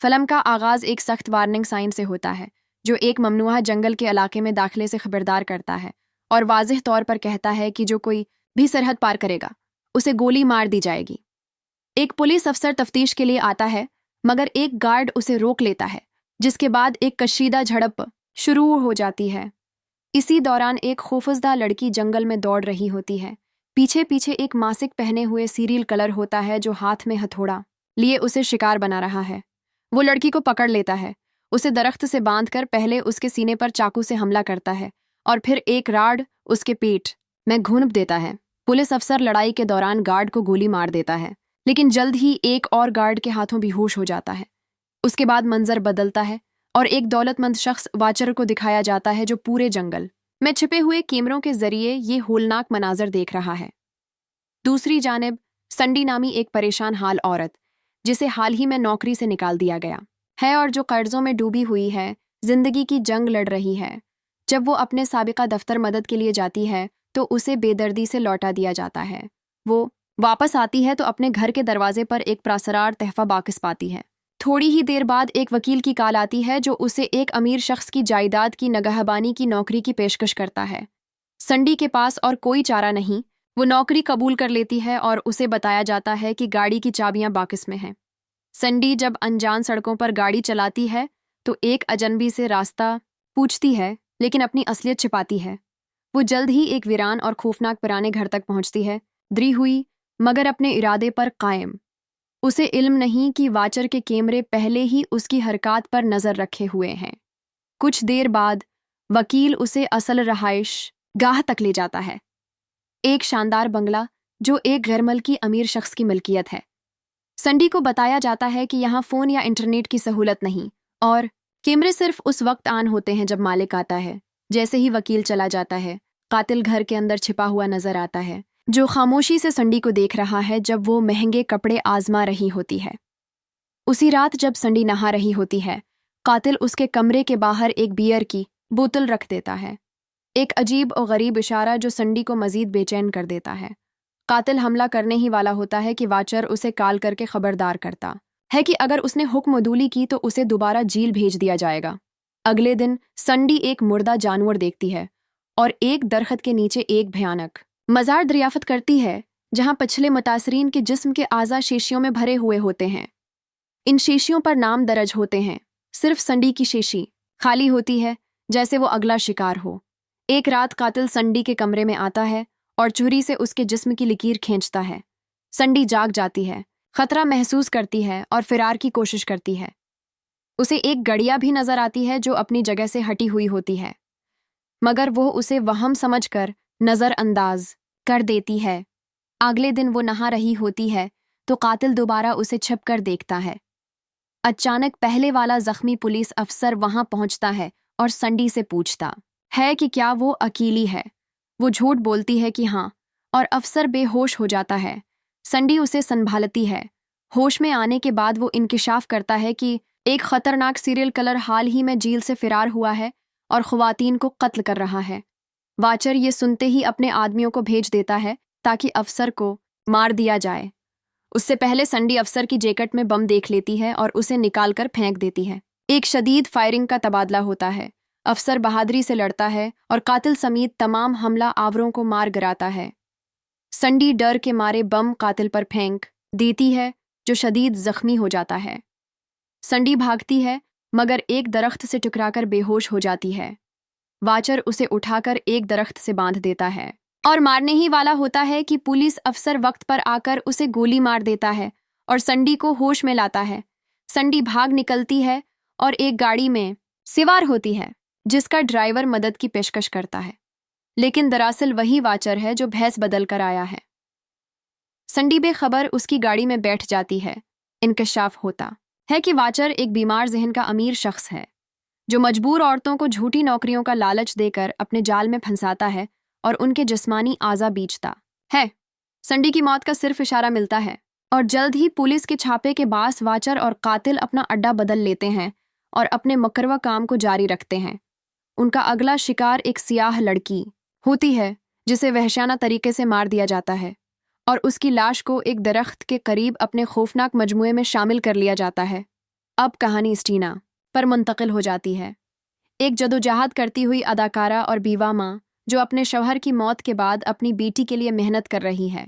Film का आगाज़ एक सख्त वार्निंग साइन से होता है जो एक ममनुआ जंगल के इलाके में दाखिले से खबरदार करता है और वाज़िह तौर पर कहता है कि जो कोई भी सरहद पार करेगा उसे गोली मार दी जाएगी। एक पुलिस अफसर तफ्तीश के लिए आता है मगर एक गार्ड उसे रोक लेता है, जिसके बाद एक कशीदा झड़प शुरू हो जाती है। इसी दौरान एक खौफजदा लड़की जंगल में दौड़ रही होती है। पीछे पीछे एक मासिक पहने हुए सीरियल कलर होता है जो हाथ में हथौड़ा लिए उसे शिकार बना रहा है। वो लड़की को पकड़ लेता है, उसे दरख्त से बांधकर पहले उसके सीने पर चाकू से हमला करता है और फिर एक राड उसके पेट में घूंप देता है। पुलिस अफसर लड़ाई के दौरान गार्ड को गोली मार देता है, लेकिन जल्द ही एक और गार्ड के हाथों बेहोश हो जाता है। उसके बाद मंजर बदलता है और एक दौलतमंद शख्स वाचर को दिखाया जाता है जो पूरे जंगल में छिपे हुए कैमरों के जरिए ये होलनाक मनाजर देख रहा है। दूसरी जानिब संडी नामी एक परेशान हाल औरत, जिसे हाल ही में नौकरी से निकाल दिया गया है और जो कर्जों में डूबी हुई है, जिंदगी की जंग लड़ रही है। जब वो अपने साबिका दफ्तर मदद के लिए जाती है तो उसे बेदर्दी से लौटा दिया जाता है। वो वापस आती है तो अपने घर के दरवाजे पर एक प्रासरार तहफा बाकिस पाती है। थोड़ी ही देर बाद एक वकील की कॉल आती है जो उसे एक अमीर शख्स की जायदाद की नगहबानी की नौकरी की पेशकश करता है। संडी के पास और कोई चारा नहीं, वो नौकरी कबूल कर लेती है और उसे बताया जाता है कि गाड़ी की चाबियां बाकिस में हैं। संडी जब अनजान सड़कों पर गाड़ी चलाती है तो एक अजनबी से रास्ता पूछती है, लेकिन अपनी असलियत छिपाती है। वो जल्द ही एक वीरान और खौफनाक पुराने घर तक पहुंचती है, डरी हुई मगर अपने इरादे पर कायम। उसे इल्म नहीं कि वाचर के कैमरे पहले ही उसकी हरकत पर नजर रखे हुए हैं। कुछ देर बाद वकील उसे असल रहाइश गाह तक ले जाता है, एक शानदार बंगला जो एक गैरमुल्की अमीर शख्स की मिल्कियत है। संडी को बताया जाता है कि यहाँ फ़ोन या इंटरनेट की सहूलत नहीं और कैमरे सिर्फ उस वक्त ऑन होते हैं जब मालिक आता है। जैसे ही वकील चला जाता है, कातिल घर के अंदर छिपा हुआ नजर आता है, जो खामोशी से संडी को देख रहा है जब वो महंगे कपड़े आजमा रही होती है। उसी रात जब संडी नहा रही होती है, कातिल उसके कमरे के बाहर एक बियर की बोतल रख देता है, एक अजीब और गरीब इशारा जो संडी को मजीद बेचैन कर देता है। कातिल हमला करने ही वाला होता है कि वाचर उसे कॉल करके खबरदार करता है कि अगर उसने हुक्म अदूली की तो उसे दोबारा जेल भेज दिया जाएगा। अगले दिन संडी एक मुर्दा जानवर देखती है और एक दरख्त के नीचे एक भयानक मज़ार दरियाफ्त करती है जहां पिछले मुतासरीन के जिस्म के आज़ा शेशियों में भरे हुए होते हैं। इन शेशियों पर नाम दर्ज होते हैं, सिर्फ संडी की शेशी खाली होती है जैसे वो अगला शिकार हो। एक रात कातिल संडी के कमरे में आता है और छुरी से उसके जिस्म की लकीर खींचता है। संडी जाग जाती है, खतरा महसूस करती है और फिरार की कोशिश करती है। उसे एक गड़िया भी नजर आती है जो अपनी जगह से हटी हुई होती है, मगर वो उसे वहम समझकर नज़रअंदाज कर देती है। अगले दिन वो नहा रही होती है तो कातिल दोबारा उसे छिपकर देखता है। अचानक पहले वाला जख्मी पुलिस अफसर वहां पहुंचता है और संडी से पूछता है कि क्या वो अकेली है। वो झूठ बोलती है कि हाँ, और अफसर बेहोश हो जाता है। संडी उसे संभालती है। होश में आने के बाद वो इंकिशाफ करता है कि एक खतरनाक सीरियल किलर हाल ही में जेल से फिरार हुआ है और ख्वातीन को कत्ल कर रहा है। वाचर ये सुनते ही अपने आदमियों को भेज देता है ताकि अफसर को मार दिया जाए। उससे पहले संडी अफसर की जैकेट में बम देख लेती है और उसे निकालकर फेंक देती है। एक शदीद फायरिंग का तबादला होता है। अफसर बहादुरी से लड़ता है और कातिल समेत तमाम हमला आवरों को मार गिराता है। संडी डर के मारे बम कातिल पर फेंक देती है जो शदीद जख्मी हो जाता है। संडी भागती है मगर एक दरख्त से टकराकर बेहोश हो जाती है। वाचर उसे उठाकर एक दरख्त से बांध देता है और मारने ही वाला होता है कि पुलिस अफसर वक्त पर आकर उसे गोली मार देता है और संडी को होश में लाता है। संडी भाग निकलती है और एक गाड़ी में सवार होती है जिसका ड्राइवर मदद की पेशकश करता है, लेकिन दरअसल वही वाचर है जो भैंस बदल कर आया है। संडी बेखबर उसकी गाड़ी में बैठ जाती है। इंकशाफ होता है कि वाचर एक बीमार जहन का अमीर शख्स है जो मजबूर औरतों को झूठी नौकरियों का लालच देकर अपने जाल में फंसाता है और उनके जिस्मानी आज़ा बीचता है। संडी की मौत का सिर्फ इशारा मिलता है और जल्द ही पुलिस के छापे के बास वाचर और कातिल अपना अड्डा बदल लेते हैं और अपने मुकर्रवा काम को जारी रखते हैं। उनका अगला शिकार एक सियाह लड़की होती है जिसे वहशाना तरीके से मार दिया जाता है और उसकी लाश को एक दरख्त के करीब अपने खौफनाक मजमुए में शामिल कर लिया जाता है। अब कहानी स्टीना पर मुंतकिल हो जाती है। एक जदोजहद करती हुई अदाकारा और बीवा माँ जो अपने शौहर की मौत के बाद अपनी बेटी के लिए मेहनत कर रही है,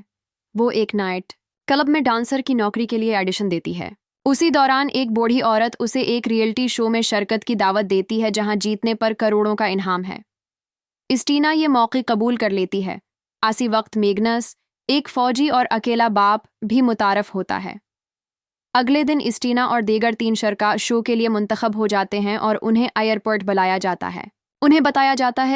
वो एक नाइट क्लब में डांसर की नौकरी के लिए ऑडिशन देती है। उसी दौरान एक बूढ़ी औरत उसे एक रियलिटी शो में शिरकत की दावत देती है जहां जीतने पर करोड़ों का इनाम है। स्टीना ये मौके कबूल कर लेती है। आसी वक्त मैग्नस, एक फौजी और अकेला बाप, भी मुतारफ होता है। अगले दिन स्टीना और दीगर 3 शरका शो के लिए मुंतखब हो जाते हैं और उन्हें एयरपोर्ट बुलाया जाता है। उन्हें बताया जाता है